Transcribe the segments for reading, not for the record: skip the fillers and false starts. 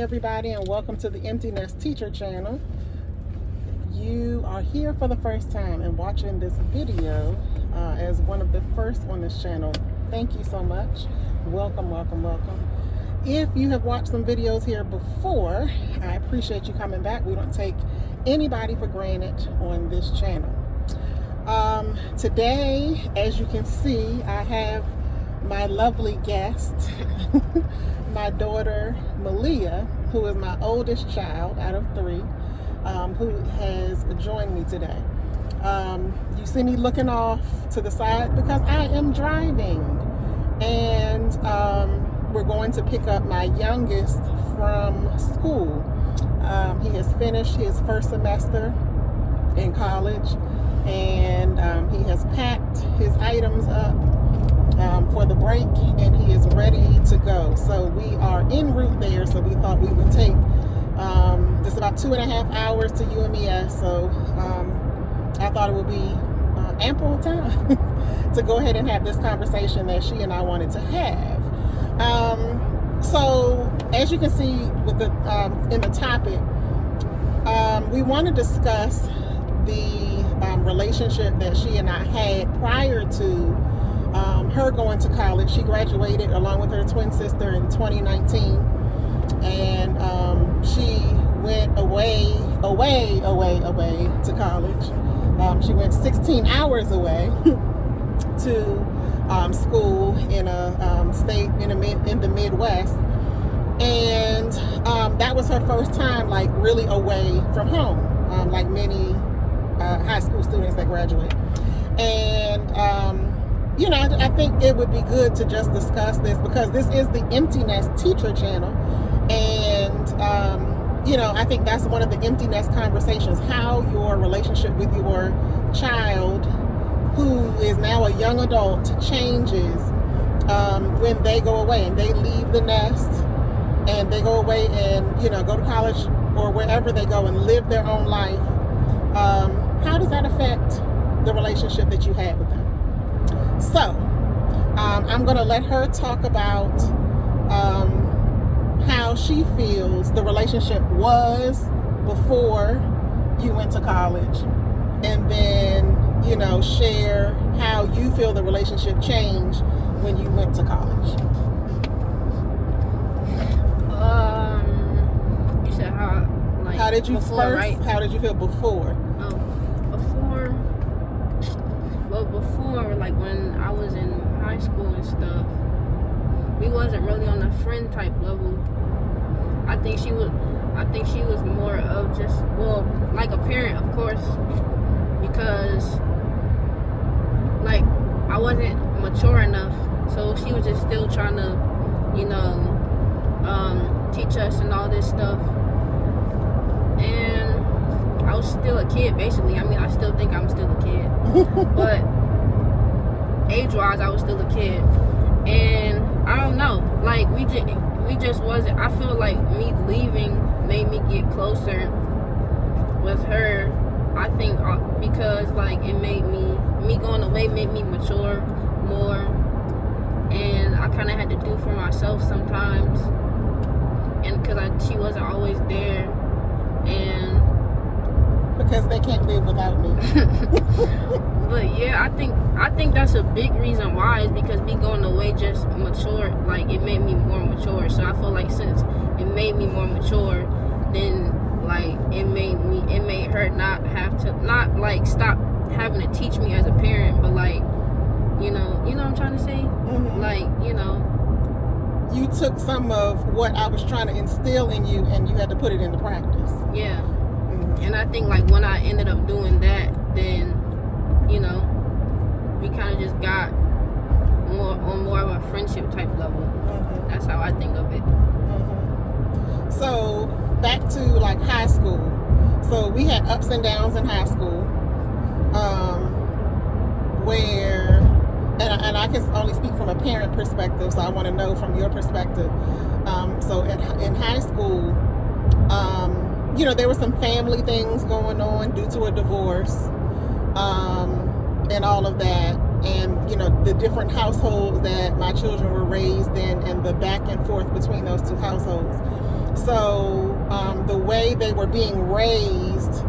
everybody, and welcome to the Empty Nest Teacher channel. You are here for the first time and watching this video as one of the first on this channel. Thank you so much. Welcome, welcome, welcome. If you have watched some videos here before, I appreciate you coming back. We don't take anybody for granted on this channel. Today, as you can see, I have my lovely guest, my daughter Malia, who is my oldest child out of three, who has joined me today. You see me looking off to the side because I am driving, and we're going to pick up my youngest from school. He has finished his first semester in college, and he has packed his items up for the break, and he is ready to go. So we are en route there, so we thought we would take just about 2.5 hours to UMES. So I thought it would be ample time to go ahead and have this conversation that she and I wanted to have. So as you can see with the in the topic, we want to discuss the relationship that she and I had prior to her going to college. She graduated along with her twin sister in 2019, and she went away to college. She went 16 hours away to school in a state in the Midwest, and that was her first time like really away from home, like many high school students that graduate. And you know, I think it would be good to just discuss this because this is the Empty Nest Teacher channel, and you know, I think that's one of the Empty Nest conversations: how your relationship with your child, who is now a young adult, changes when they go away and they leave the nest and they go away and, you know, go to college or wherever they go and live their own life. How does that affect the relationship that you had with them? So I'm going to let her talk about how she feels the relationship was before you went to college, and then, you know, share how you feel the relationship changed when you went to college. You said how, like, how did you before, first, right? How did you feel before? Before, like when I was in high school and stuff, we wasn't really on a friend type level. I think she was more of just, well, like a parent, of course, because like I wasn't mature enough, so she was just still trying to, you know, teach us and all this stuff. And I was still a kid, basically. I mean, I still think I'm still a kid, but age-wise, I was still a kid. And I don't know, like we just wasn't. I feel like me leaving made me get closer with her. I think because like it made me going away made me mature more, and I kind of had to do for myself sometimes, and because she wasn't always there, and because they can't live without me. But yeah, I think that's a big reason why, is because me going away just matured, like it made me more mature. So I feel like since it made me more mature, then like it made her not like stop having to teach me as a parent, but like, you know what I'm trying to say? Mm-hmm. Like, you know, you took some of what I was trying to instill in you and you had to put it into practice. Yeah. And I think like when I ended up doing that, then, you know, we kind of just got more of a friendship type level. Mm-hmm. That's how I think of it. Mm-hmm. So back to like high school. So we had ups and downs in high school, where, and I can only speak from a parent perspective, so I want to know from your perspective. So in high school, you know, there were some family things going on due to a divorce, and all of that, and, you know, the different households that my children were raised in, and the back and forth between those two households. So the way they were being raised,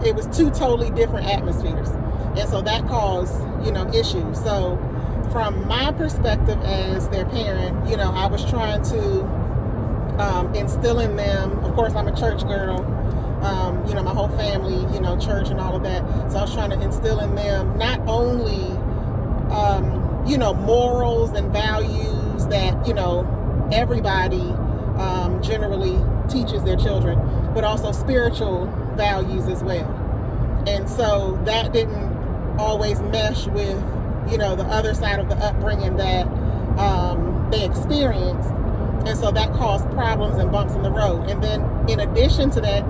it was two totally different atmospheres, and so that caused issues. So from my perspective as their parent, I was trying to instill in them. Of course, I'm a church girl. My whole family, church and all of that. So I was trying to instill in them not only morals and values that everybody generally teaches their children, but also spiritual values as well. And so that didn't always mesh with the other side of the upbringing that they experienced, and so that caused problems and bumps in the road. And then in addition to that,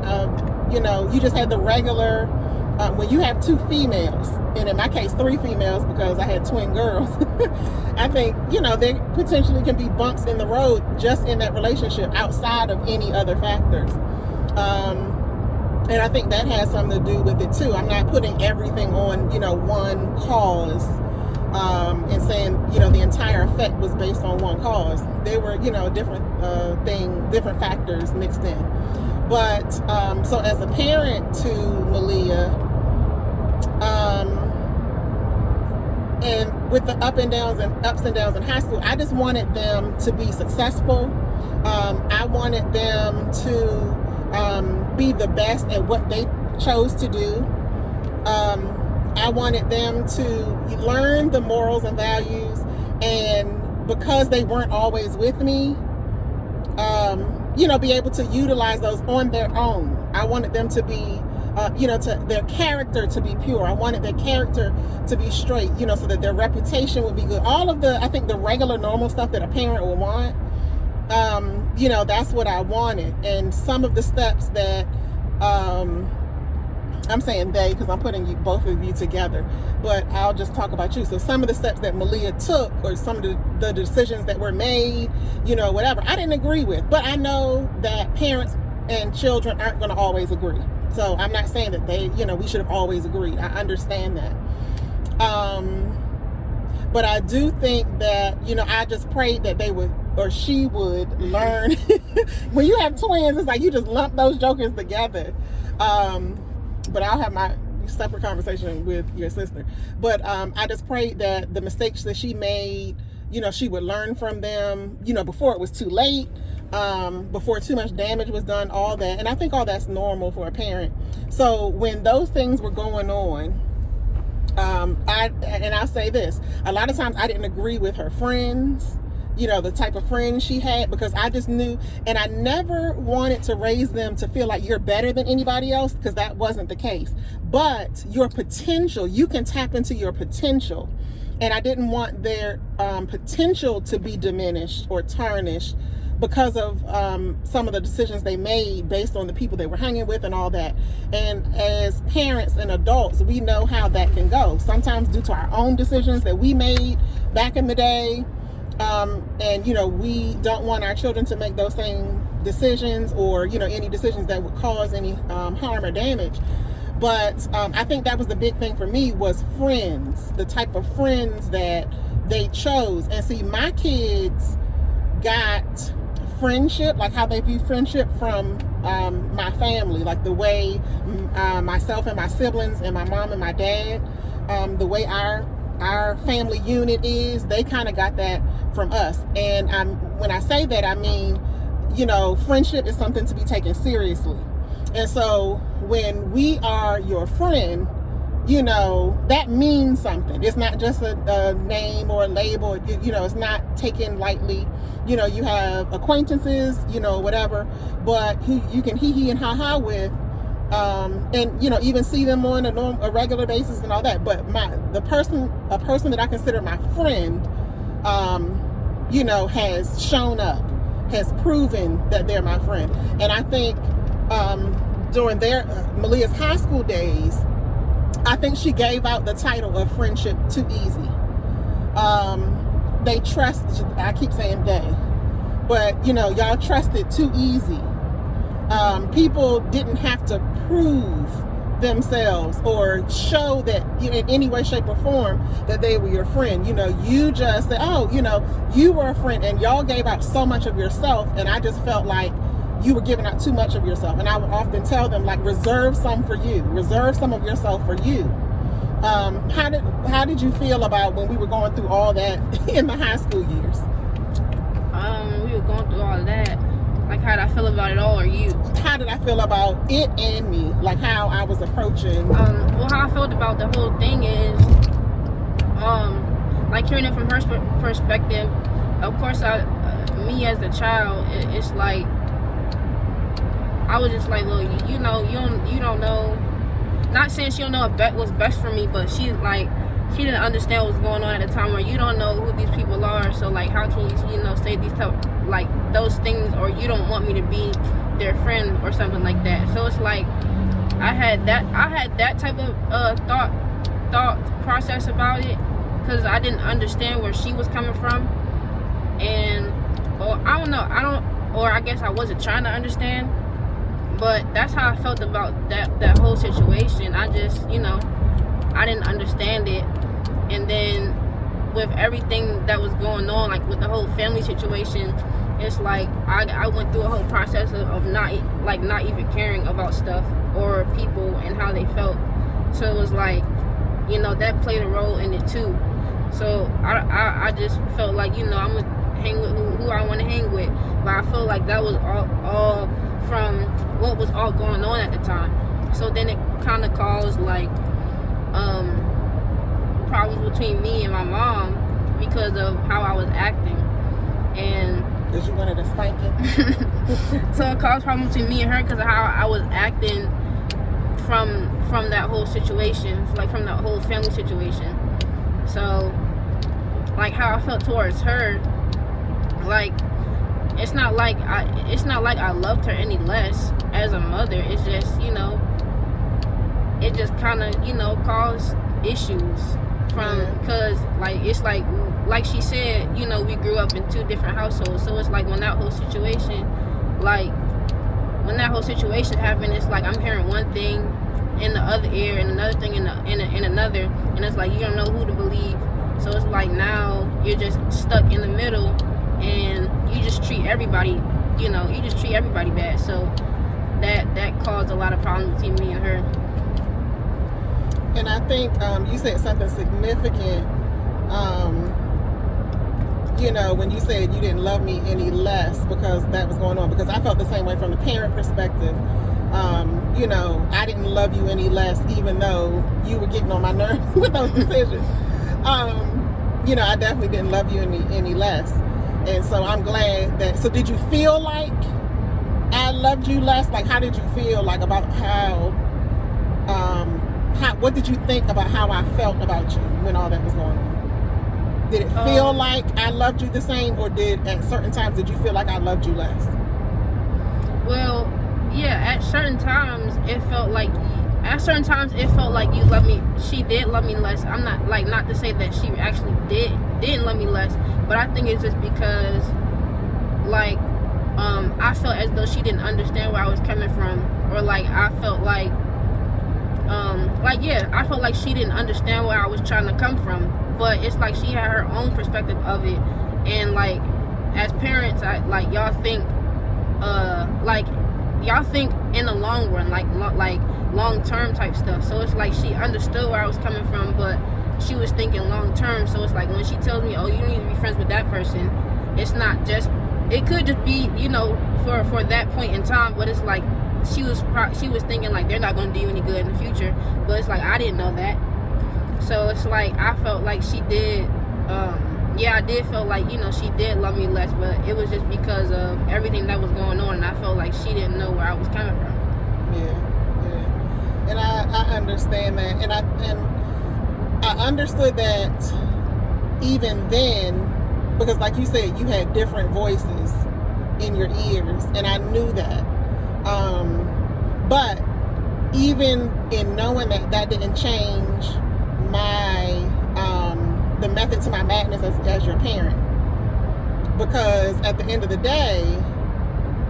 you just had the regular when you have two females, and in my case 3 females because I had twin girls. I think there potentially can be bumps in the road just in that relationship outside of any other factors. And I think that has something to do with it too. I'm not putting everything on one cause and saying the entire effect was based on one cause. There were different factors mixed in. But so as a parent to Malia, and with the ups and downs in high school, I just wanted them to be successful. I wanted them to be the best at what they chose to do. I wanted them to learn the morals and values, and because they weren't always with me, be able to utilize those on their own. I wanted them to be, to their character to be pure. I wanted their character to be straight, so that their reputation would be good. All of I think the regular normal stuff that a parent would want, that's what I wanted. And some of the steps that, I'm saying they because I'm putting both of you together, but I'll just talk about you. So some of the steps that Malia took, or some of the decisions that were made, whatever, I didn't agree with. But I know that parents and children aren't going to always agree. So I'm not saying that we should have always agreed. I understand that. But I do think that, I just prayed that they would, or she would learn. When you have twins, it's like you just lump those jokers together. But I'll have my separate conversation with your sister. But I just prayed that the mistakes that she made, she would learn from them, before it was too late, before too much damage was done, all that. And I think all that's normal for a parent. So when those things were going on, I'll say this, a lot of times I didn't agree with her friends, the type of friends she had, because I just knew, and I never wanted to raise them to feel like you're better than anybody else, because that wasn't the case. But your potential, you can tap into your potential. And I didn't want their potential to be diminished or tarnished because of some of the decisions they made based on the people they were hanging with and all that. And as parents and adults, we know how that can go. Sometimes due to our own decisions that we made back in the day, and we don't want our children to make those same decisions, or any decisions that would cause any harm or damage. But I think that was the big thing for me, was friends, the type of friends that they chose. And see, my kids got friendship, like how they view friendship, from my family, like the way myself and my siblings and my mom and my dad, the way our family unit is, they kind of got that from us. And when I say that, I mean, friendship is something to be taken seriously. And so when we are your friend, that means something. It's not just a name or a label. It's not taken lightly. You have acquaintances, whatever, but who you can hee and ha with, and even see them on a regular basis and all that. But a person that I consider my friend, has shown up, has proven that they're my friend. And I think during Malia's high school days, I think she gave out the title of friendship too easy. They trust, I keep saying they, but y'all trusted too easy. People didn't have to prove themselves or show that in any way, shape, or form that they were your friend. You know, you just said, oh, you know, you were a friend, and y'all gave out so much of yourself, and I just felt like you were giving out too much of yourself. And I would often tell them, like, reserve some for you, reserve some of yourself for you. How did you feel about when we were going through all that in the high school years? We were going through all of that. Like, how did I feel about it all, or you? How did I feel about it and me? Like, how I was approaching. Well, how I felt about the whole thing is, like, hearing it from her perspective. Of course, me as a child, it's like, I was just like, well, you know, you don't know. Not saying she don't know what's best for me, but she didn't understand what's going on at the time, where you don't know who these people are. So, like, how can you know, say these type, like, those things, or you don't want me to be their friend or something like that. So it's like I had that type of thought process about it, because I didn't understand where she was coming from, and I guess I wasn't trying to understand. But that's how I felt about that whole situation. I just, you know, I didn't understand it. And then with everything that was going on, like with the whole family situation, it's like I went through a whole process of not even caring about stuff or people and how they felt. So it was like, you know, that played a role in it too. So I just felt like, you know, I'm gonna hang with who I want to hang with. But I feel like that was all from what was all going on at the time. So then it kind of caused like problems between me and my mom because of how I was acting, and because you wanted to spank it. So it caused problems between me and her because of how I was acting from that whole situation, like from that whole family situation. So like how I felt towards her, like it's not like I loved her any less as a mother. It's just, you know, it just kind of, you know, caused issues from, because like it's like she said, you know, we grew up in two different households. So it's like when that whole situation happened, it's like I'm hearing one thing in the other ear and another thing in another, and it's like you don't know who to believe. So it's like now you're just stuck in the middle, and you just treat everybody, you know, bad. So that caused a lot of problems between me and her. And I think you said something significant, you know, when you said you didn't love me any less because that was going on, because I felt the same way from the parent perspective. You know, I didn't love you any less, even though you were getting on my nerves with those decisions. You know, I definitely didn't love you any less. And so I'm glad that, so did you feel like I loved you less? Like, how did you feel like about what did you think about how I felt about you when all that was going on? Did it feel like I loved you the same, or at certain times did you feel like I loved you less? Well, yeah, at certain times it felt like you loved me. She did love me less. I'm not to say that she actually didn't love me less, but I think it's just because like I felt as though she didn't understand where I was coming from, or like I felt like I felt like she didn't understand where I was trying to come from. But it's like she had her own perspective of it, and like as parents, y'all think in the long run, like long term type stuff. So it's like she understood where I was coming from, but she was thinking long term. So it's like when she tells me, oh, you need to be friends with that person, it's not just, it could just be, you know, for that point in time, but it's like she was thinking like they're not going to do you any good in the future. But it's like I didn't know that. So it's like I felt like she did, I did feel like, you know, she did love me less, but it was just because of everything that was going on, and I felt like she didn't know where I was coming from. Yeah. And I understand that, and I understood that even then, because like you said, you had different voices in your ears, and I knew that. But even in knowing that didn't change my the method to my madness as your parent, because at the end of the day,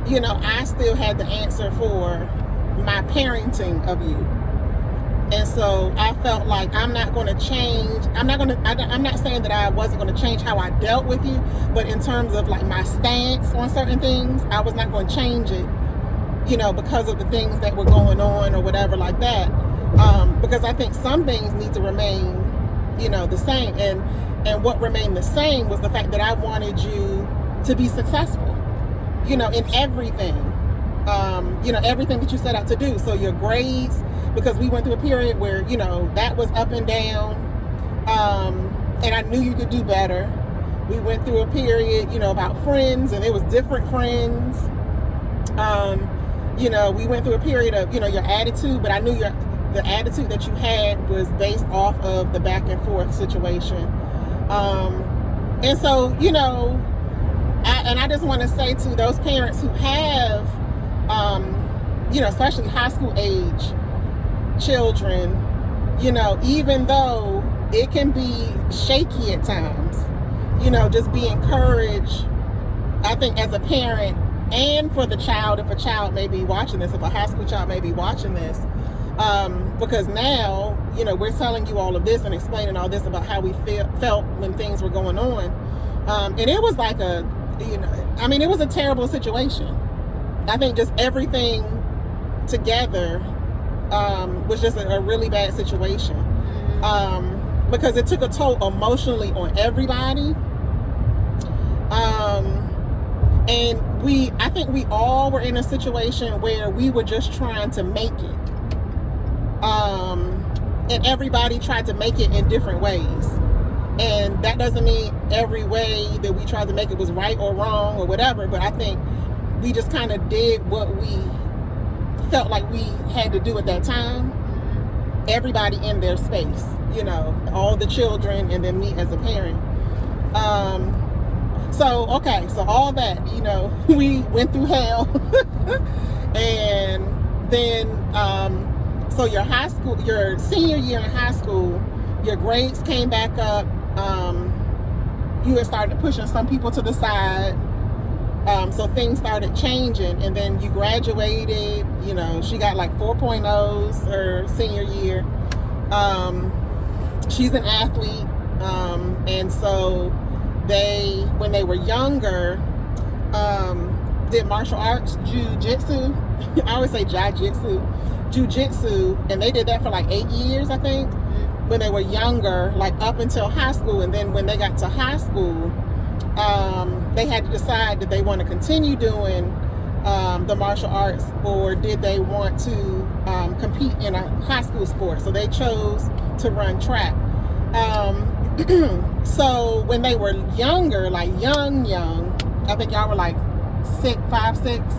you know, I still had the answer for my parenting of you. And so I felt like I'm not going to change. I'm not saying that I wasn't going to change how I dealt with you, but in terms of like my stance on certain things, I was not going to change it, because of the things that were going on or whatever like that. Because I think some things need to remain, the same. And what remained the same was the fact that I wanted you to be successful, in everything. Everything that you set out to do. So your grades, because we went through a period where, that was up and down. And I knew you could do better. We went through a period, about friends, and it was different friends. We went through a period of, your attitude, but I knew the attitude that you had was based off of the back and forth situation. And so, I just want to say to those parents who have, especially high school age children, even though it can be shaky at times, just be encouraged, I think, as a parent, and for the child, if a child may be watching this, if a high school child may be watching this, because now, we're telling you all of this and explaining all this about how we felt when things were going on. And it was like it was a terrible situation. I think just everything together was just a really bad situation. Because it took a toll emotionally on everybody. And I think we all were in a situation where we were just trying to make it. And everybody tried to make it in different ways. And that doesn't mean every way that we tried to make it was right or wrong or whatever, but I think we just kind of did what we felt like we had to do at that time. Everybody in their space, all the children and then me as a parent. So all that, we went through hell. And then, so your senior year in high school, your grades came back up. You had started pushing some people to the side. So things started changing, and then you graduated. She got like 4.0s her senior year. She's an athlete, and so when they were younger, did martial arts, jiu-jitsu. I always say jiu-jitsu, and they did that for like 8 years, I think, when they were younger, like up until high school. And then when they got to high school, they had to decide, did they want to continue doing the martial arts, or did they want to compete in a high school sport? So they chose to run track. So when they were younger, like young, I think y'all were like 5, 6,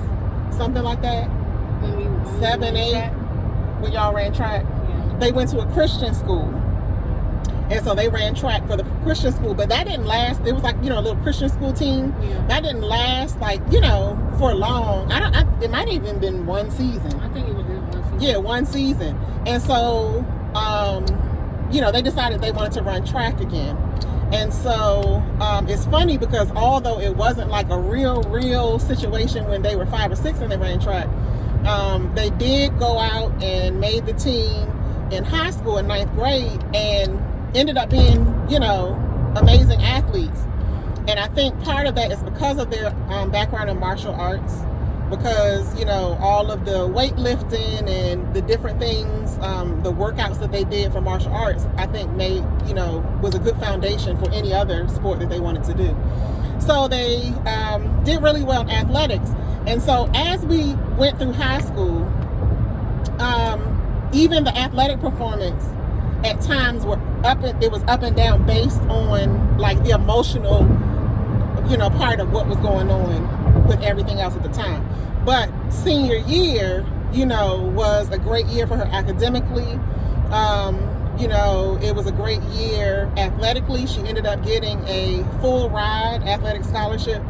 something like that. 7, 8, when y'all ran track. Yeah. They went to a Christian school. And so they ran track for the Christian school, but that didn't last. It was like, a little Christian school team. Yeah. That didn't last like, for long. It might have even been one season. I think it was just one season. Yeah, one season. And so, they decided they wanted to run track again. And so, it's funny because although it wasn't like a real situation when they were 5 or 6 and they ran track, they did go out and made the team in high school in 9th grade and ended up being, amazing athletes. And I think part of that is because of their background in martial arts, because, all of the weightlifting and the different things, the workouts that they did for martial arts, I think made, was a good foundation for any other sport that they wanted to do. So they did really well in athletics. And so as we went through high school, even the athletic performance at times it was up and down based on like the emotional, part of what was going on with everything else at the time. But senior year, was a great year for her academically. It was a great year athletically. She ended up getting a full ride athletic scholarship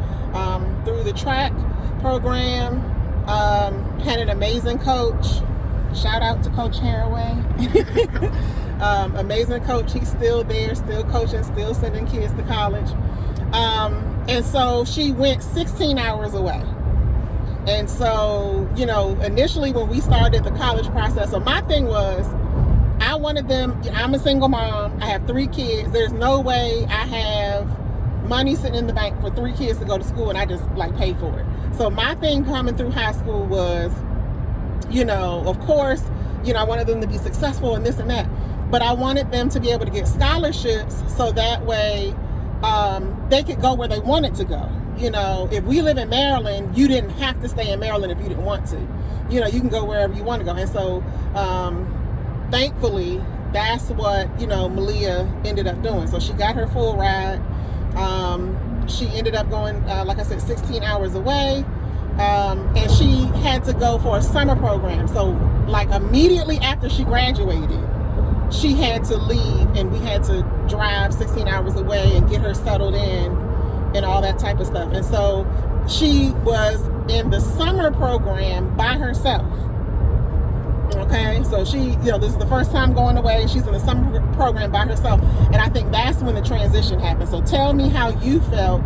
through the track program. Had an amazing coach. Shout out to Coach Haraway. Amazing coach. He's still there, still coaching, still sending kids to college. And so she went 16 hours away. And so, initially when we started the college process, so my thing was, wanted them, I'm a single mom, I have 3 kids, there's no way I have money sitting in the bank for 3 kids to go to school and I just like pay for it. So my thing coming through high school was, you know, of course, you know, I wanted them to be successful and this and that, but I wanted them to be able to get scholarships so that way they could go where they wanted to go. You know, if we live in Maryland, you didn't have to stay in Maryland if you didn't want to. You know, you can go wherever you want to go. And so thankfully, that's what, you know, Malia ended up doing. So she got her full ride. She ended up going, like I said, 16 hours away. And she had to go for a summer program. So like immediately after she graduated, she had to leave and we had to drive 16 hours away and get her settled in and all that type of stuff. And so she was in the summer program by herself. Okay, so she, you know, this is the first time going away. She's in the summer program by herself. And I think that's when the transition happened. So tell me how you felt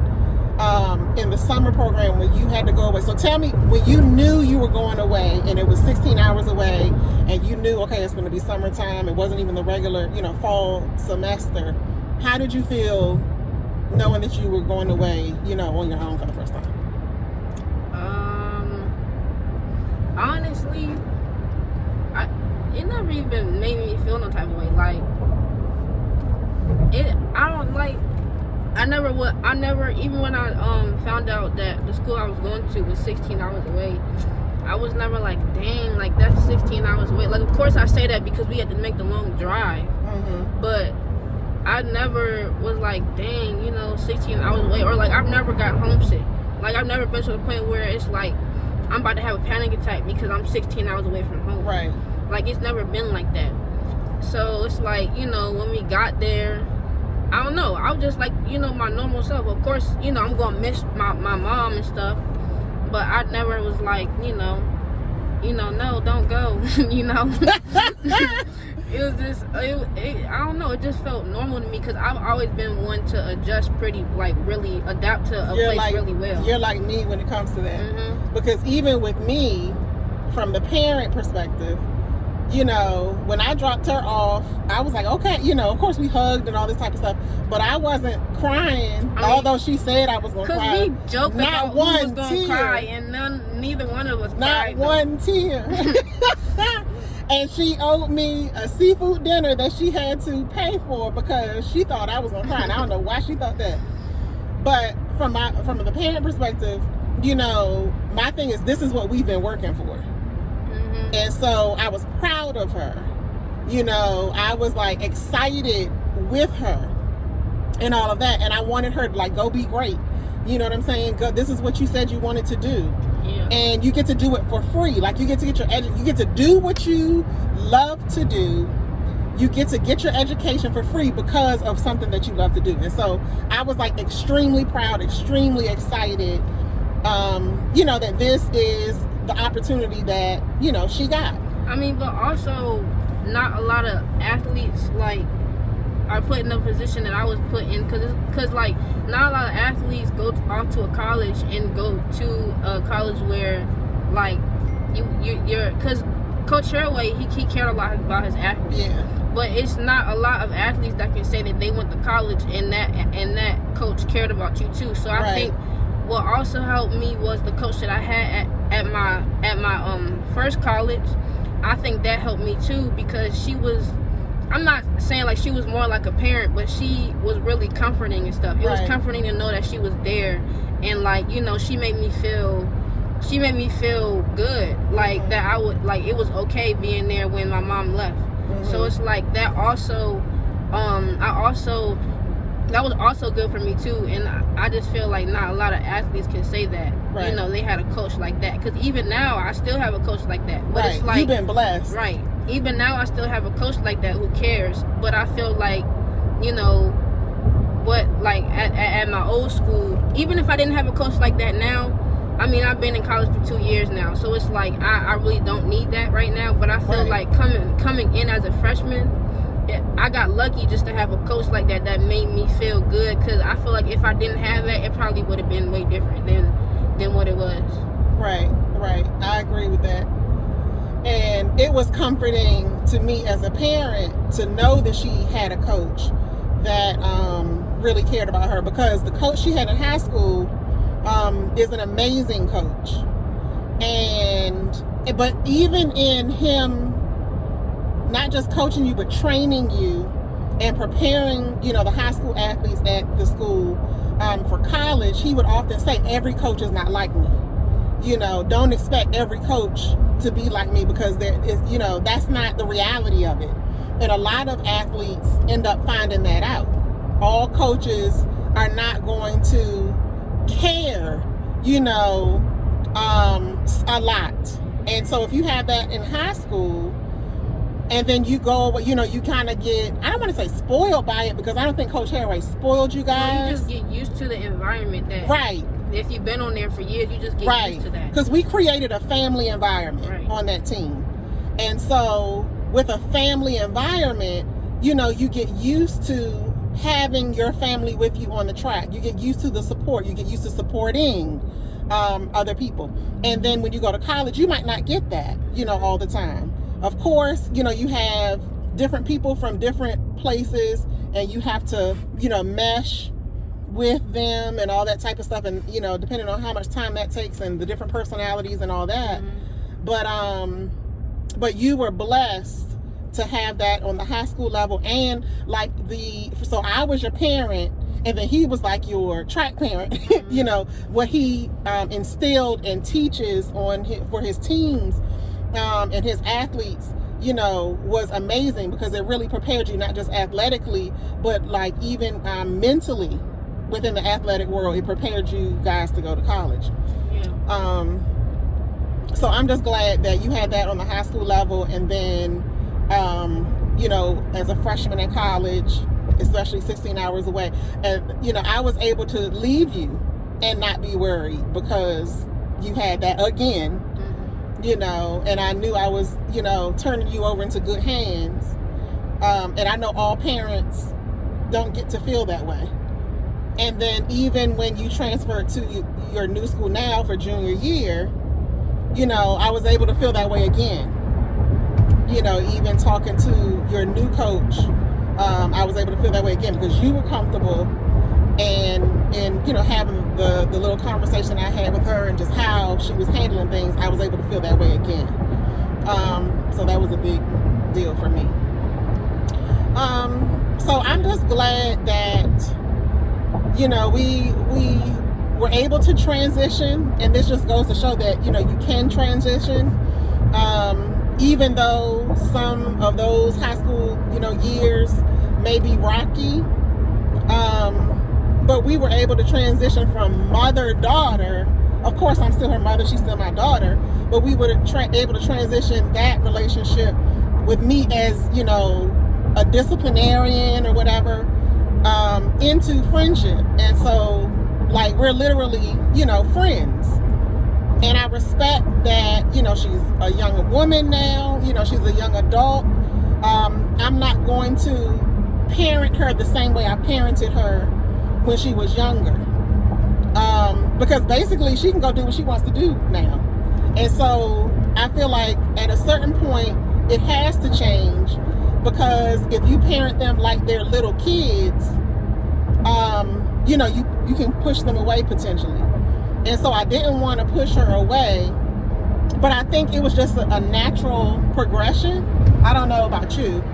in the summer program when you had to go away. So tell me, when you knew you were going away and it was 16 hours away and you knew, okay, it's going to be summertime. It wasn't even the regular, you know, fall semester. How did you feel knowing that you were going away, you know, on your own for the first time? Honestly, it never even made me feel no type of way. Like, I never, even when I found out that the school I was going to was 16 hours away, I was never like, dang, like that's 16 hours away. Like, of course I say that because we had to make the long drive, but I never was like, dang, you know, 16 hours away. Or like, I've never got homesick. Like, I've never been to the point where it's like I'm about to have a panic attack because I'm 16 hours away from home. Right. Like, it's never been like that. So it's like, you know, when we got there, I don't know, I was just like, you know, my normal self. Of course, you know, I'm gonna miss my mom and stuff, but I never was like, you know, no, don't go. You know. It was just, I don't know, it just felt normal to me because I've always been one to adjust pretty, like, really adapt to a place really well. You're like me when it comes to that. Because even with me, from the parent perspective, you know, when I dropped her off, I was like, okay, you know, of course we hugged and all this type of stuff, but I wasn't crying, although she said I was going to cry. Because we joked about who was going to cry, and neither one of us cried. Not one tear. And she owed me a seafood dinner that she had to pay for because she thought I was going to cry. And I don't know why she thought that. But from the parent perspective, you know, my thing is, this is what we've been working for. And so I was proud of her. You know, I was like excited with her and all of that. And I wanted her to like, go be great. You know what I'm saying? Go, this is what you said you wanted to do. Yeah. And you get to do it for free. Like, you get to you get to do what you love to do. You get to get your education for free because of something that you love to do. And so I was like extremely proud, extremely excited, you know, that this is the opportunity that, you know, she got. I mean, but also not a lot of athletes like are put in the position that I was put in, because like not a lot of athletes go off to a college and go to a college where like you're because Coach Haraway, he cared a lot about his athletes. Yeah. But it's not a lot of athletes that can say that they went to college and that coach cared about you too. So I think what also helped me was the coach that I had at my first college. I think that helped me too, because she was, I'm not saying like she was more like a parent, but she was really comforting and stuff. It was comforting to know that she was there, and like, you know, she made me feel good, like that I would, like, it was okay being there when my mom left. So it's like that also, that was also good for me too. And I just feel like not a lot of athletes can say that, you know, they had a coach like that. Because even now I still have a coach like that, but it's like, you've been blessed, even now I still have a coach like that who cares. But I feel like, you know, what, like at my old school, even if I didn't have a coach like that now, I mean, I've been in college for 2 years now, so it's like I really don't need that right now. But I feel like coming in as a freshman, I got lucky just to have a coach like that made me feel good, because I feel like if I didn't have that, it probably would have been way different than what it was. Right. I agree with that. And it was comforting to me as a parent to know that she had a coach that really cared about her, because the coach she had in high school is an amazing coach. But even in him not just coaching you but training you and preparing, you know, the high school athletes at the school for college, he would often say, every coach is not like me. You know, don't expect every coach to be like me, because there is, you know, that's not the reality of it. And a lot of athletes end up finding that out. All coaches are not going to care, you know, a lot. And so if you have that in high school, and then you go, you know, you kind of get, I don't want to say spoiled by it, because I don't think Coach Haraway spoiled you guys. You just get used to the environment that, right. If you've been on there for years, you just get used to that. Because we created a family environment on that team. And so with a family environment, you know, you get used to having your family with you on the track. You get used to the support. You get used to supporting other people. And then when you go to college, you might not get that, you know, all the time. Of course, you know, you have different people from different places, and you have to, you know, mesh with them and all that type of stuff, and, you know, depending on how much time that takes and the different personalities and all that. But you were blessed to have that on the high school level, and like so I was your parent, and then he was like your track parent. You know, what he instilled and teaches for his teams and his athletes, you know, was amazing, because it really prepared you, not just athletically, but like even mentally within the athletic world. It prepared you guys to go to college. So I'm just glad that you had that on the high school level, and then you know, as a freshman in college, especially 16 hours away, and, you know, I was able to leave you and not be worried, because you had that again. You know, and I knew I was, you know, turning you over into good hands. And I know all parents don't get to feel that way. And then even when you transferred to your new school now for junior year, you know, I was able to feel that way again. You know, even talking to your new coach, I was able to feel that way again, because you were comfortable, and you know, having the little conversation I had with her and just how she was handling things, I was able to feel that way again. So that was a big deal for me. So I'm just glad that, you know, we were able to transition, and this just goes to show that, you know, you can transition, even though some of those high school, you know, years may be rocky. But we were able to transition from mother-daughter. Of course, I'm still her mother. She's still my daughter. But we were able to transition that relationship with me as, you know, a disciplinarian or whatever, into friendship. And so, like, we're literally, you know, friends. And I respect that, you know, she's a young woman now. You know, she's a young adult. I'm not going to parent her the same way I parented her when she was younger, because basically she can go do what she wants to do now. And so I feel like at a certain point it has to change, because if you parent them like they're little kids, you know, you can push them away potentially. And so I didn't want to push her away, but I think it was just a natural progression. I don't know about you,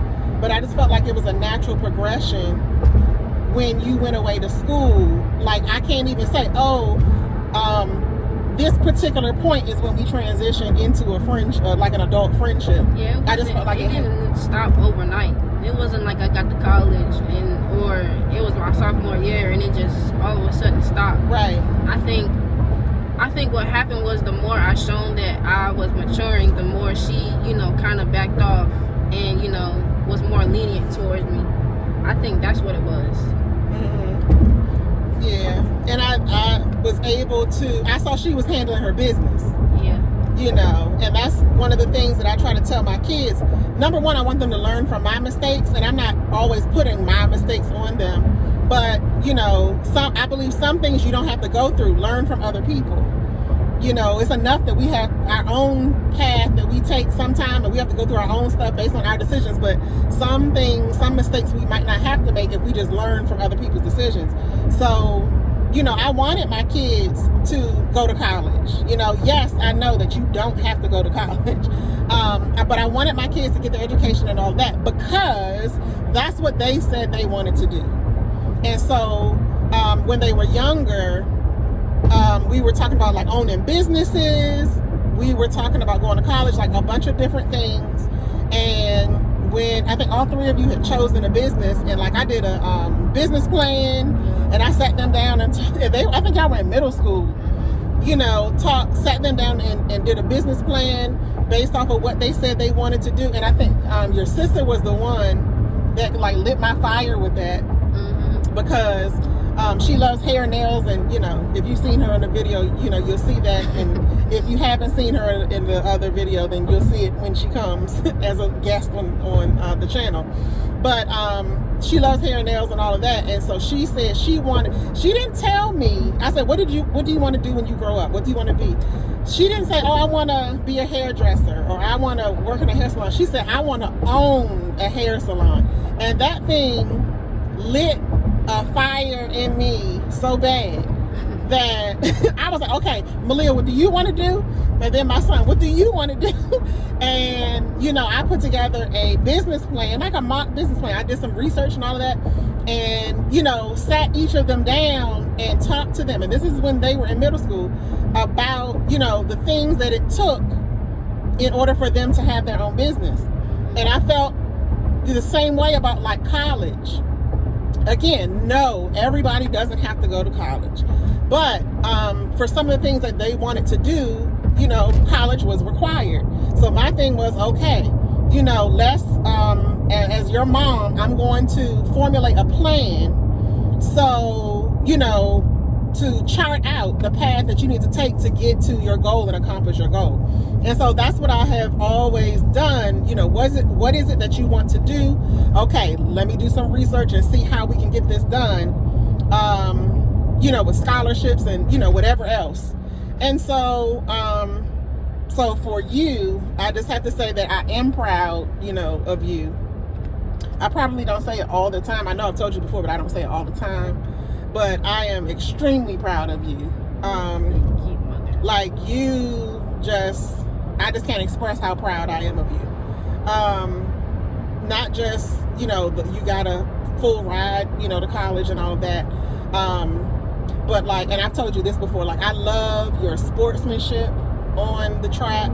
but I just felt like it was a natural progression when you went away to school. Like, I can't even say, this particular point is when we transitioned into a friendship, like an adult friendship. Yeah, I just felt like it didn't stop overnight. It wasn't like I got to college or it was my sophomore year and it just all of a sudden stopped. Right. I think what happened was, the more I shown that I was maturing, the more she, you know, kind of backed off and, you know, was more lenient towards me. I think that's what it was. Yeah, and I was able to, I saw she was handling her business. Yeah. You know, and that's one of the things that I try to tell my kids. Number one, I want them to learn from my mistakes, and I'm not always putting my mistakes on them. But, you know, I believe some things you don't have to go through. Learn from other people. you know, it's enough that we have our own path that we take sometime, and we have to go through our own stuff based on our decisions. But some things, some mistakes we might not have to make if we just learn from other people's decisions. So, you know, I wanted my kids to go to college. You know, yes, I know that you don't have to go to college. But I wanted my kids to get their education and all that because that's what they said they wanted to do. And so when they were younger, we were talking about like owning businesses. We were talking about going to college, like a bunch of different things. And when I think all three of you had chosen a business, and like I did a business plan, and I sat them down and I think y'all were in middle school, you know, sat them down and did a business plan based off of what they said they wanted to do. And I think your sister was the one that like lit my fire with that, because she loves hair and nails, and you know, if you've seen her in the video, you know, you'll see that. And if you haven't seen her in the other video, then you'll see it when she comes as a guest on the channel. But she loves hair and nails and all of that. And so she said she didn't tell me. I said, what do you want to do when you grow up? What do you want to be? She didn't say, oh, I want to be a hairdresser, or I want to work in a hair salon. She said, I want to own a hair salon. And that thing lit a fire in me so bad that I was like, okay, Malia, what do you want to do? And then my son, what do you want to do? And, you know, I put together a business plan, like a mock business plan. I did some research and all of that, and, you know, sat each of them down and talked to them. And this is when they were in middle school, about, you know, the things that it took in order for them to have their own business. And I felt the same way about like college. Again, no, everybody doesn't have to go to college. But for some of the things that they wanted to do, you know, college was required. So my thing was, okay, you know, let's, as your mom, I'm going to formulate a plan. So, you know, to chart out the path that you need to take to get to your goal and accomplish your goal. And so that's what I have always done. You know, what is it that you want to do? Okay, let me do some research and see how we can get this done, you know, with scholarships and, you know, whatever else. And so, so for you, I just have to say that I am proud, you know, of you. I probably don't say it all the time. I know I've told you before, but I don't say it all the time. But I am extremely proud of you. Like you just, I just can't express how proud I am of you. Not just, you know, you got a full ride, you know, to college and all of that. But like, and I've told you this before, like I love your sportsmanship on the track.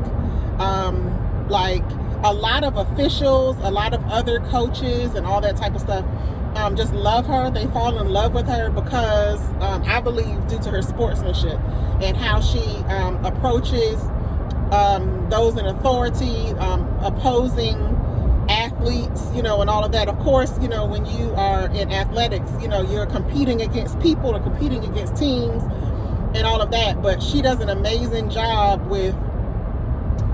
Like a lot of officials, a lot of other coaches and all that type of stuff, just love her. They fall in love with her because I believe due to her sportsmanship and how she approaches those in authority, opposing athletes, you know, and all of that. Of course, you know, when you are in athletics, you know, you're competing against people or competing against teams and all of that. But she does an amazing job with,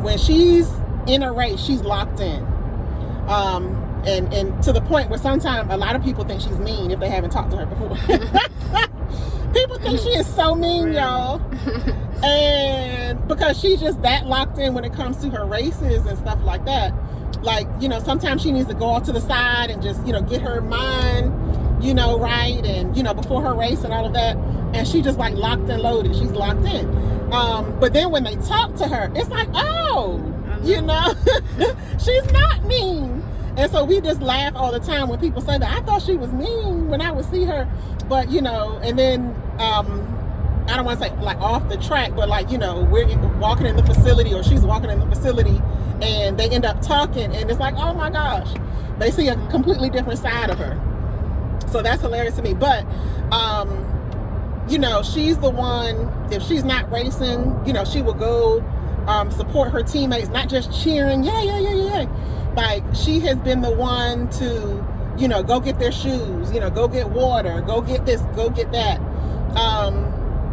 when she's in a race, she's locked in. And to the point where sometimes a lot of people think she's mean if they haven't talked to her before. People think she is so mean, y'all. And because she's just that locked in when it comes to her races and stuff like that. Like, you know, sometimes she needs to go off to the side and just, you know, get her mind, you know, right. And, you know, before her race and all of that. And she just like locked and loaded. She's locked in. But then when they talk to her, it's like, oh, you know, she's not mean. And so we just laugh all the time when people say that. I thought she was mean when I would see her. But, you know, and then, I don't want to say like off the track, but like, you know, we're walking in the facility or she's walking in the facility and they end up talking and it's like, oh my gosh, they see a completely different side of her. So that's hilarious to me. But, you know, she's the one, if she's not racing, you know, she will go support her teammates, not just cheering, yeah. Like, she has been the one to, you know, go get their shoes, you know, go get water, go get this, go get that.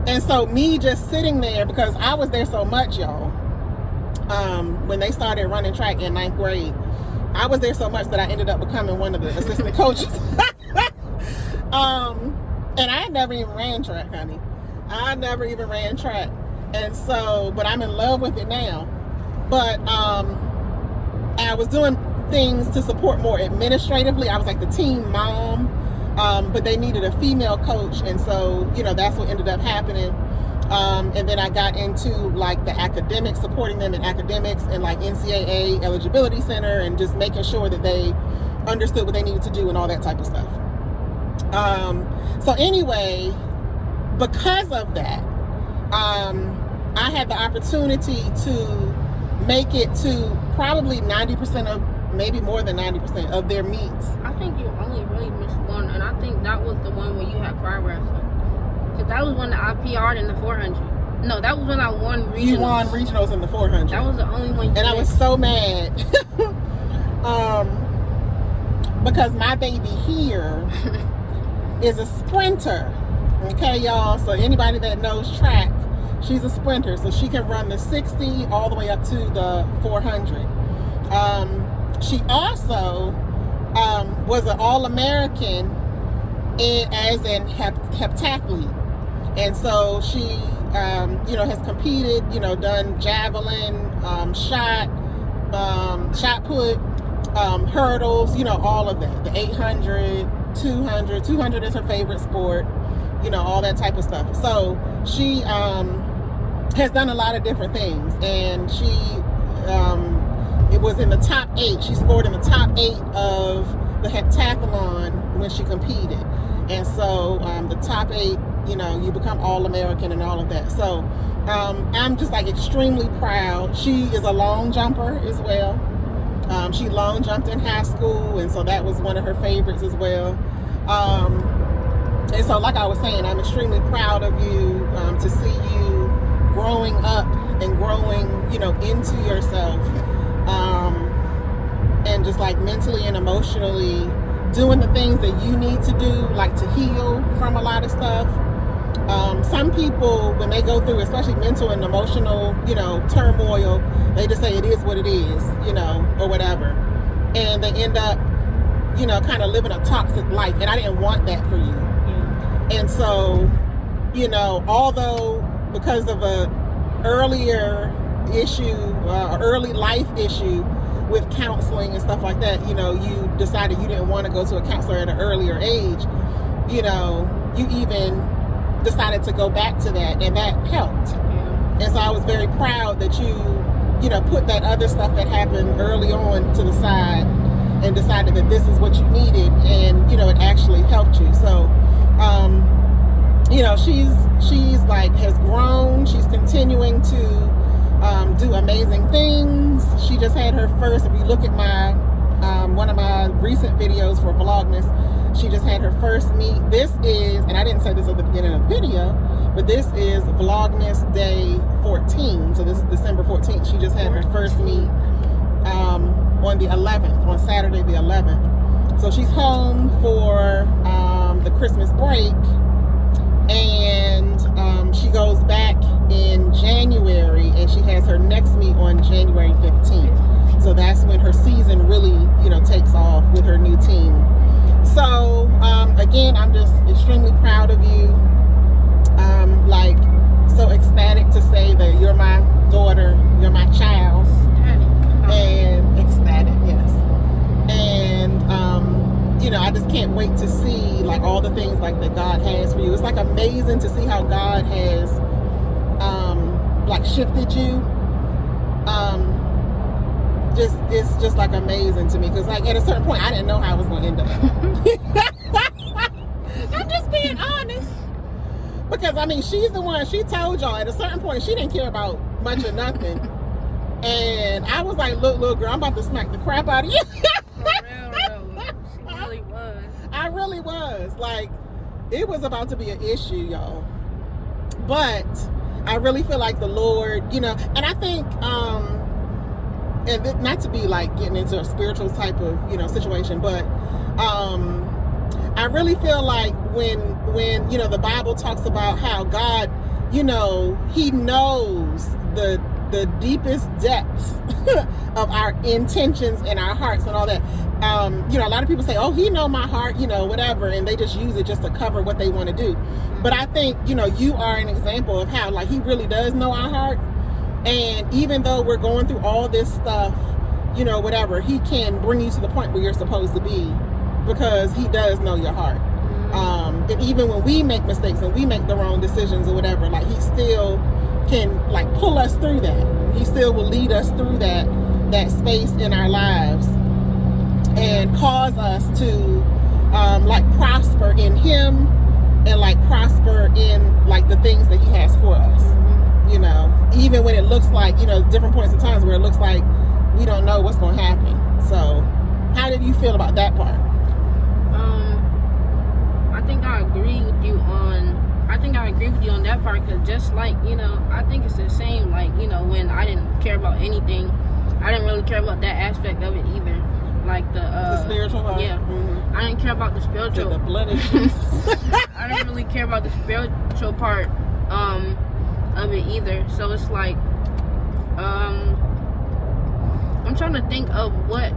And so me just sitting there, because I was there so much, y'all, when they started running track in 9th grade, I was there so much that I ended up becoming one of the assistant coaches. And I never even ran track, honey. I never even ran track. And so, but I'm in love with it now. But I was doing things to support more administratively. I was like the team mom, but they needed a female coach, and so that's what ended up happening. And then I got into like the academics, supporting them in academics and like NCAA eligibility center, and just making sure that they understood what they needed to do and all that type of stuff. So anyway, because of that, I had the opportunity to make it to probably 90% of, maybe more than 90% of their meets. I think you only really missed one, and I think that was the one where you had crowd wrestling. Because that was when I PR'd in the 400. No, that was when I won regionals. You won regionals in the 400. That was the only one you missed. I was so mad. Because my baby here is a sprinter. Okay, y'all? So anybody that knows track, she's a sprinter. So she can run the 60 all the way up to the 400. She also was an All-American as an heptathlete. And so she, has competed, done javelin, shot put, hurdles, all of that. The 800, 200. 200 is her favorite sport, all that type of stuff. So she has done a lot of different things. And she, it was in the top 8. She scored in the top 8 of the heptathlon when she competed. And so the top 8, you become All-American and all of that. So I'm just like extremely proud. She is a long jumper as well. She long jumped in high school, and so that was one of her favorites as well. And so like I was saying, I'm extremely proud of you, to see you growing up and growing, into yourself, and just like mentally and emotionally doing the things that you need to do, like to heal from a lot of stuff. Some people, when they go through, especially mental and emotional, turmoil, they just say it is what it is, or whatever. And they end up, kind of living a toxic life. And I didn't want that for you. Yeah. And so, although because of a earlier issue, early life issue with counseling and stuff like that, you decided you didn't want to go to a counselor at an earlier age, you even decided to go back to that, and that helped. Yeah. And so I was very proud that you put that other stuff that happened early on to the side and decided that this is what you needed, and it actually helped you. So she's like has grown. She's continuing to do amazing things. She just had her first, if you look at my one of my recent videos for VLOGMAS, she just had her first meet. This is, and I didn't say this at the beginning of the video, but this is VLOGMAS day 14. So this is December 14th. She just had her first meet on the 11th, on Saturday the 11th. So she's home for the Christmas break, and she goes back in January, and she has her next meet on January 15th. So that's when her season really, takes off with her new team. So, again, I'm just extremely proud of you. Like, so ecstatic to say that you're my daughter, you're my child. And ecstatic, yes. And, I just can't wait to see, like, all the things, like, that God has for you. It's, like, amazing to see how God has, like, shifted you. It's just like amazing to me, because like at a certain point I didn't know how I was going to end up. I'm just being honest, because I mean she's the one, she told y'all at a certain point she didn't care about much or nothing, and I was like, look little girl, I'm about to smack the crap out of you. Real. She really was. I really was, like, it was about to be an issue, y'all, but I really feel like the Lord, and I think and not to be like getting into a spiritual type of situation, but I really feel like when the Bible talks about how God, He knows the deepest depths of our intentions and our hearts and all that. you know, a lot of people say, oh, he know my heart, you know, whatever, and they just use it just to cover what they want to do. But I think, you know, you are an example of how, like, he really does know our heart. And even though we're going through all this stuff, you know, whatever, he can bring you to the point where you're supposed to be, because he does know your heart. And even when we make mistakes and we make the wrong decisions or whatever, like, he still can, like, pull us through that. He still will lead us through that space in our lives and cause us to like prosper in him and like prosper in like the things that he has for us. You know, even when it looks like, you know, different points of times where it looks like we don't know what's going to happen. So how did you feel about that part? I agree with you on that part, because just like, you know, I think it's the same, like, you know, when I didn't care about anything, I didn't really care about that aspect of it either, like the spiritual part. Yeah. I didn't care about the spiritual. The blood of Jesus. I didn't really care about the spiritual part of it either. So it's like I'm trying to think of what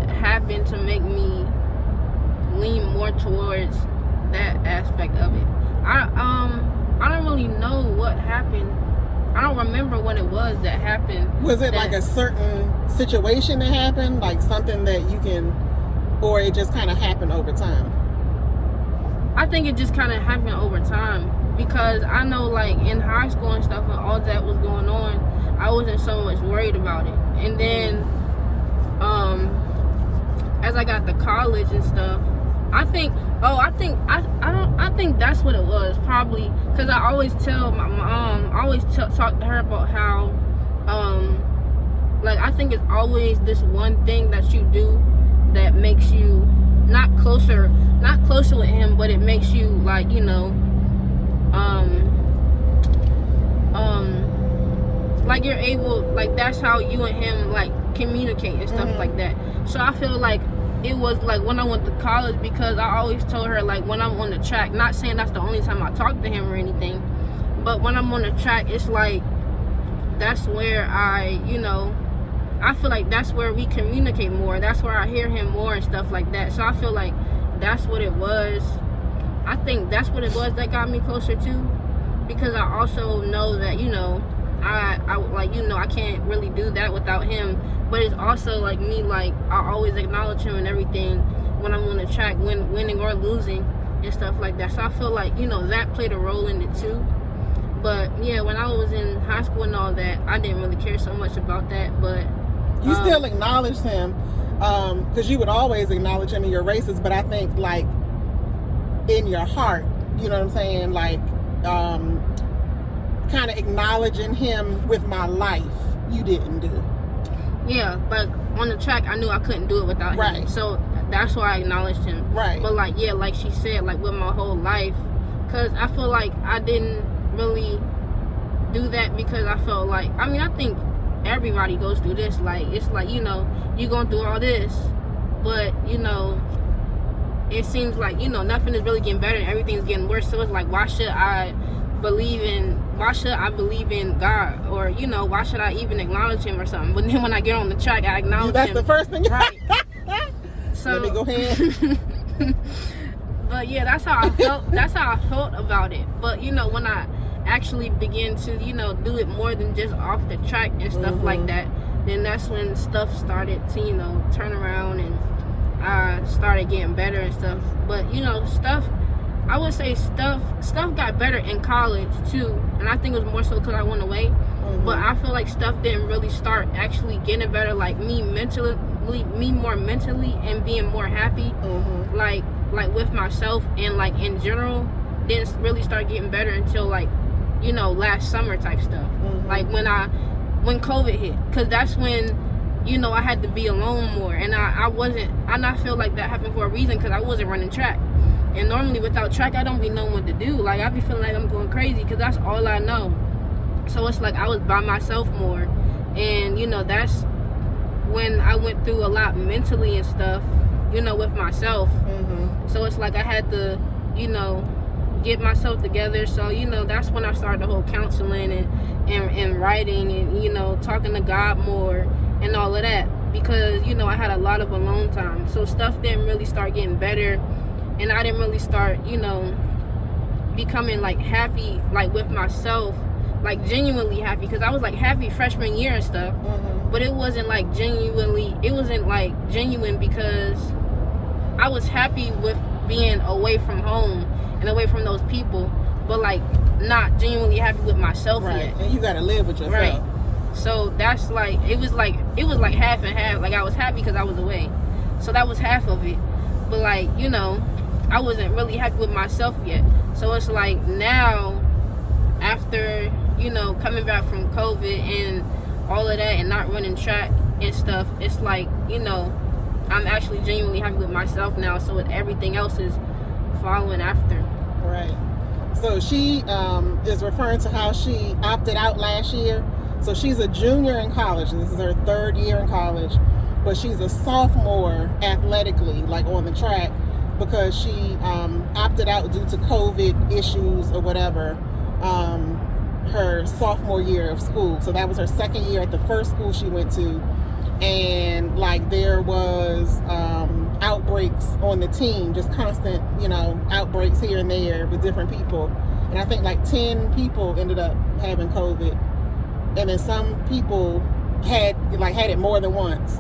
happened to make me lean more towards that aspect of it. I don't really know what happened. I don't remember what it was that happened. Was it like a certain situation that happened, like something that you can, or it just kind of happened over time? I think it just kind of happened over time, because I know, like, in high school and stuff, when all that was going on, I wasn't so much worried about it. And then as I got to college and stuff, I think that's what it was, probably, because I always tell my mom, I always talk to her about how like, I think it's always this one thing that you do that makes you not closer with him, but it makes you, like, you know, like, you're able, like, that's how you and him, like, communicate and stuff like that. So I feel like it was like when I went to college, because I always told her, like, when I'm on the track, not saying that's the only time I talk to him or anything, but when I'm on the track, it's like, that's where I feel like that's where we communicate more. That's where I hear him more and stuff like that. So I feel like that's what it was. I think that's what it was that got me closer to, because I also know that, you know, I like, you know, I can't really do that without him. But it's also like me, like, I always acknowledge him and everything when I'm on the track, winning or losing and stuff like that. So I feel like, you know, that played a role in it too. But yeah, when I was in high school and all that, I didn't really care so much about that. But you still acknowledged him, because you would always acknowledge him in your races. But I think, like, in your heart, you know what I'm saying, like, kind of acknowledging him with my life, you didn't do. Yeah, like, on the track, I knew I couldn't do it without him. So that's why I acknowledged him. Right. But, like, yeah, like she said, like, with my whole life, because I feel like I didn't really do that, because I felt like, I mean, I think everybody goes through this. Like, it's like, you know, you're going through all this, but, you know, it seems like, you know, nothing is really getting better and everything's getting worse. So it's like, why should I believe in God, or, you know, why should I even acknowledge him or something? But then when I get on the track, I acknowledge That's him. the first thing. Right. So let me go ahead. But yeah, that's how I felt about it. But, you know, when I actually begin to, you know, do it more than just off the track and stuff like that, then that's when stuff started to, you know, turn around, and I started getting better and stuff. But, you know, I would say stuff got better in college too, and I think it was more so because I went away. But I feel like stuff didn't really start actually getting better, like me more mentally and being more happy, like with myself and, like, in general, didn't really start getting better until, like, you know, last summer type stuff. Like when COVID hit, because that's when, you know, I had to be alone more, and I feel like that happened for a reason, because I wasn't running track. And normally without track, I don't be knowing what to do. Like, I be feeling like I'm going crazy, because that's all I know. So it's like I was by myself more. And, you know, that's when I went through a lot mentally and stuff, you know, with myself. So it's like I had to, you know, get myself together. So, you know, that's when I started the whole counseling and writing and, you know, talking to God more and all of that. because, you know, I had a lot of alone time. So stuff didn't really start getting better. And I didn't really start, you know, becoming like happy, like with myself, like genuinely happy. Because I was like happy freshman year and stuff. But it wasn't like genuine because I was happy with being away from home and away from those people, but like not genuinely happy with myself yet. And you gotta live with yourself. Right. So that's like it was like half and half. Like I was happy because I was away, so that was half of it. But like, you know, I wasn't really happy with myself yet. So it's like now, after, you know, coming back from COVID and all of that and not running track and stuff, it's like, you know, I'm actually genuinely happy with myself now, so everything else is following after. Right. So she is referring to how she opted out last year. So she's a junior in college. This is her 3rd year in college, but she's a sophomore athletically, like on the track, because she opted out due to COVID issues or whatever, her sophomore year of school. So that was her 2nd year at the first school she went to. And like there was outbreaks on the team, just constant, you know, outbreaks here and there with different people. And I think like 10 people ended up having COVID. And then some people had it more than once.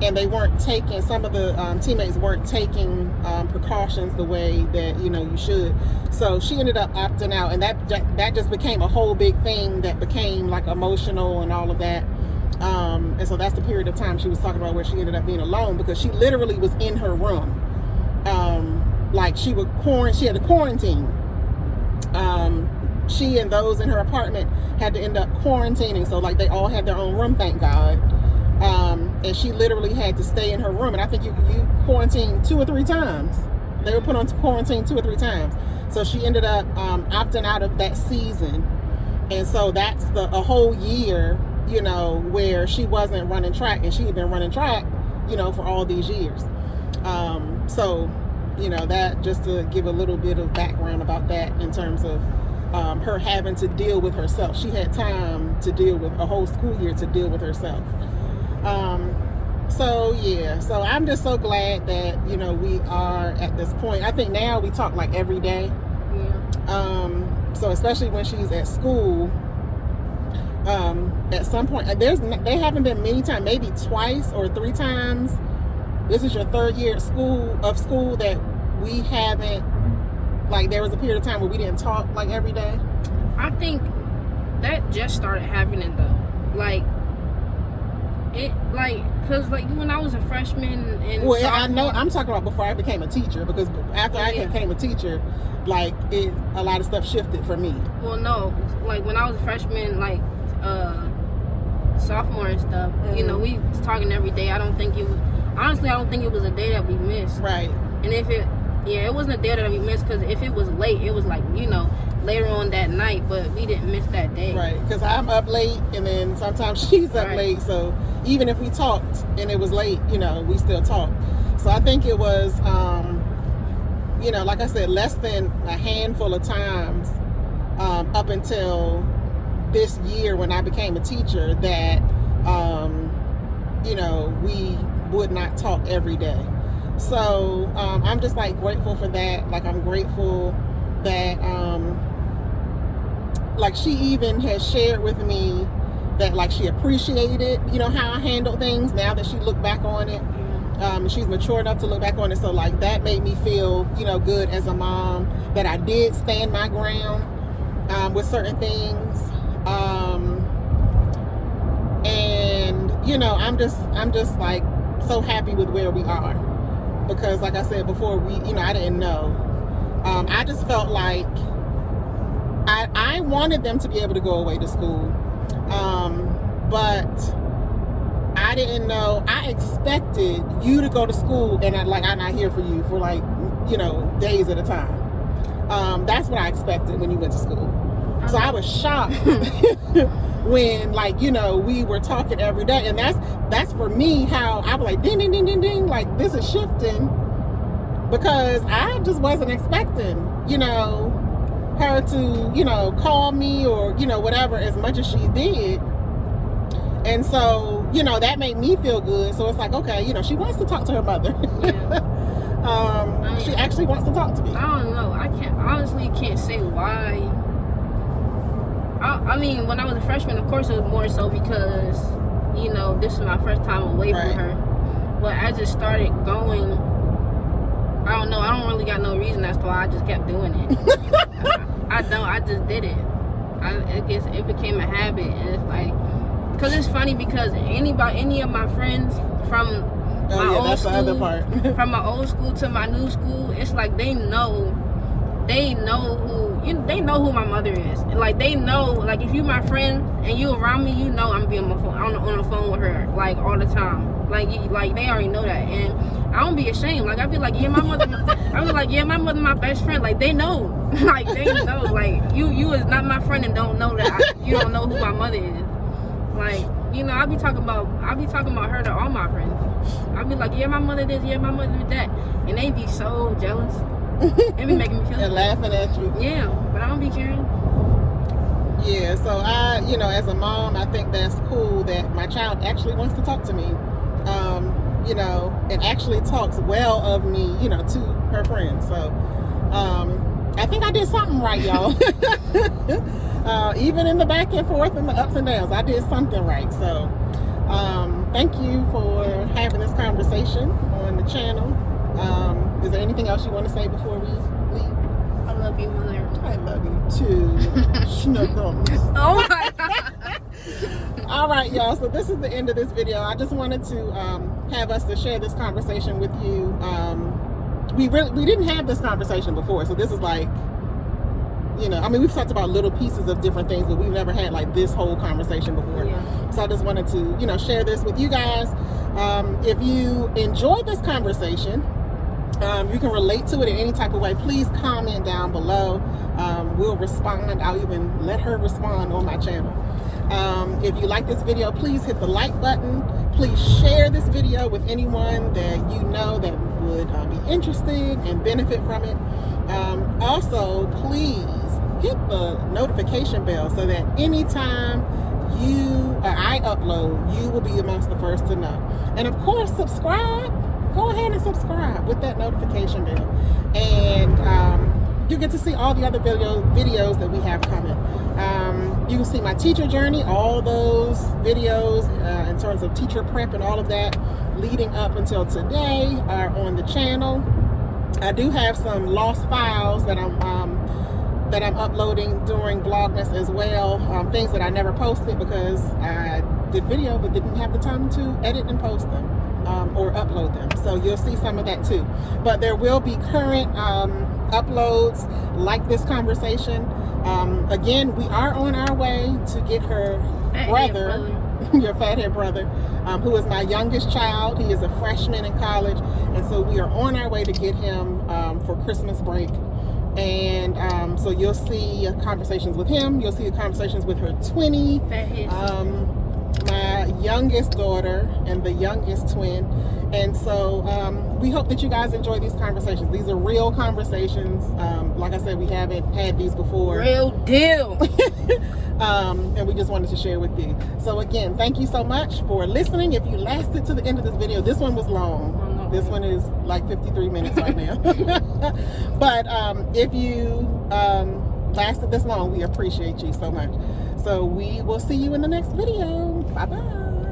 And they weren't taking, some of the teammates weren't taking precautions the way that, you know, you should. So she ended up opting out, and that just became a whole big thing that became like emotional and all of that. And so that's the period of time she was talking about where she ended up being alone, because she literally was in her room. Like she had to quarantine. She and those in her apartment had to end up quarantining. So like they all had their own room, thank God. And she literally had to stay in her room. And I think you quarantined 2 or 3 times. They were put on quarantine 2 or 3 times. So she ended up opting out of that season. And so that's a whole year, you know, where she wasn't running track, and she had been running track, you know, for all these years. So, you know, that just to give a little bit of background about that in terms of her having to deal with herself. She had time to deal with a whole school year to deal with herself. So yeah, so I'm just so glad that, you know, we are at this point. I think now we talk like every day. Yeah. So especially when she's at school, at some point, they haven't been many times, maybe twice or 3 times. This is your 3rd year at school that we haven't, like there was a period of time where we didn't talk like every day. I think that just started happening though. Like it, like, cause like when I was a freshman and I know I'm talking about before I became a teacher, because after I became a teacher, like a lot of stuff shifted for me. Well, no, like when I was a freshman, like sophomore and stuff, you know, we was talking every day. I don't think it was a day that we missed. Right. And if it wasn't a day that we missed, because if it was late, it was like, you know, later on that night, but we didn't miss that day. Right, because I'm up late, and then sometimes she's up late, so even if we talked and it was late, you know, we still talked. So I think it was, you know, like I said, less than a handful of times up until this year when I became a teacher that, you know, we would not talk every day. So I'm just like grateful for that. Like I'm grateful that like she even has shared with me that like she appreciated, you know, how I handled things now that she looked back on it. She's mature enough to look back on it. So like that made me feel, you know, good as a mom, that I did stand my ground with certain things. And you know, I'm just like so happy with where we are, because like I said before, I didn't know. I just felt like I wanted them to be able to go away to school, but I didn't know. I expected you to go to school and I'm not here for you for like, you know, days at a time. That's what I expected when you went to school. So I was shocked when, like, you know, we were talking every day, and that's for me how I was like, ding, ding, ding, ding, ding, like this is shifting, because I just wasn't expecting, you know, her to, you know, call me or, you know, whatever, as much as she did. And so, you know, that made me feel good. So it's like, okay, you know, she wants to talk to her mother. Yeah. She actually wants to talk to me. I don't know. I can't say why. I mean, when I was a freshman, of course, it was more so because, you know, this was my first time away from her. But as it started going, I don't know. I don't really got no reason as to why. I just kept doing it. I just did it. It became a habit, and it's like, cause it's funny because any of my friends from my old school, from my old school to my new school, it's like they know who my mother is. And like they know, like if you my friend and you around me, you know I'm being on the phone with her like all the time. Like they already know that, and I don't be ashamed. Like I be like, yeah, my mother. I be like, yeah, my mother, my best friend. Like they know, like they know. Like you is not my friend and don't know that you don't know who my mother is. Like, you know, I be talking about her to all my friends. I be like, yeah, my mother this, yeah, my mother that, and they be so jealous. It be making me feel and laughing at you. Yeah, but I don't be caring. Yeah, so I, you know, as a mom, I think that's cool that my child actually wants to talk to me. You know, and actually talks well of me, you know, to her friends. So I think I did something right, y'all. Even in the back and forth and the ups and downs, I did something right. So thank you for having this conversation on the channel. Is there anything else you want to say before we leave? I love you, mother. I love you too. Snuggles. Oh my God. All right, y'all. So this is the end of this video. I just wanted to have us to share this conversation with you. We didn't have this conversation before, so this is like, you know, I mean, we've talked about little pieces of different things, but we've never had like this whole conversation before. Yeah. So I just wanted to, you know, share this with you guys. If you enjoyed this conversation, you can relate to it in any type of way, please comment down below. We'll respond. I'll even let her respond on my channel. If you like this video, please hit the like button. Please share this video with anyone that you know that would be interested and benefit from it. Also, please hit the notification bell so that anytime I upload, you will be amongst the first to know. And of course, subscribe. Go ahead and subscribe with that notification bell, and you get to see all the other videos that we have coming. You can see my teacher journey, all those videos in terms of teacher prep and all of that leading up until today are on the channel. I do have some lost files that I'm uploading during Vlogmas as well, things that I never posted because I did video but didn't have the time to edit and post them. Or upload them, so you'll see some of that too. But there will be current uploads like this conversation. Again, we are on our way to get her brother, your fathead brother, who is my youngest child. He is a freshman in college, and so we are on our way to get him for Christmas break. And so you'll see conversations with him. You'll see conversations with her twinnie. My youngest daughter and the youngest twin. And so we hope that you guys enjoy these conversations. These are real conversations. Like I said, we haven't had these before. Real deal. And we just wanted to share with you. So again, thank you so much for listening. If you lasted to the end of this video, this one was long. This one is like 53 minutes right now. But if you lasted this long, we appreciate you so much. So we will see you in the next video. Bye bye.